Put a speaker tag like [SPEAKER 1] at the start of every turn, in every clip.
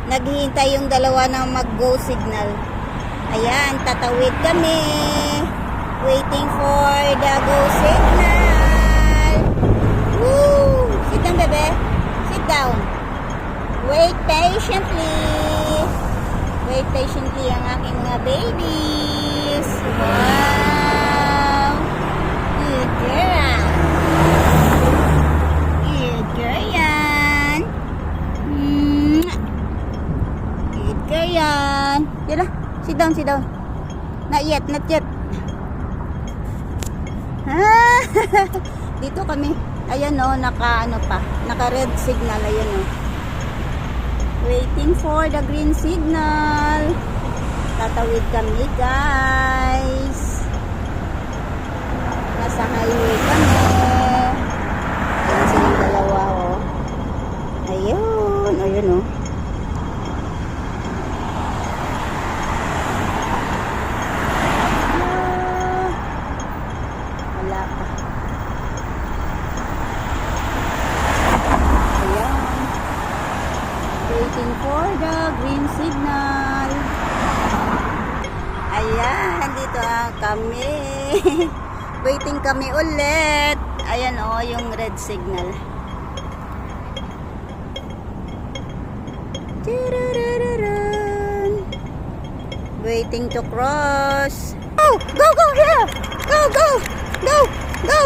[SPEAKER 1] Naghihintay yung dalawa ng mag-go signal. Ayan, tatawid kami. Waiting for the go signal. Woo! Sit down, bebe. Sit down. Wait patiently. Wait patiently ang aking mga babies. Wow! Good girl. Good girl yan. Good girl yan. Tira, sit down, sit down. Not yet, not yet. Dito kami. Ayan o, naka red signal. Ayan o. Waiting for the green signal. Tatawid kami, guys. Nasa highway kami. Ayan silang dalawa o. Ayun, ayun o. Wala pa. Waiting for the green signal. Ayan, dito kami. Waiting kami ulit. Ayan o, yung red signal. Waiting to cross. Oh, go, go here. Go, go, go, go.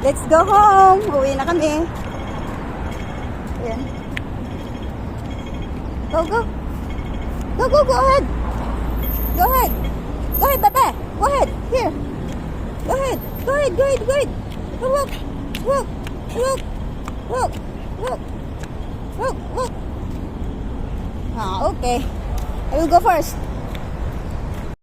[SPEAKER 1] Let's go home. Uwi na kami. Ayan. Go, go. Go, go, go ahead. Go ahead. Go ahead, Papa. Go ahead. Here. Go ahead. Go ahead, go ahead, go ahead. Go walk. Walk. Walk. Walk. Walk. Walk. Walk. Ah, okay. I will go first.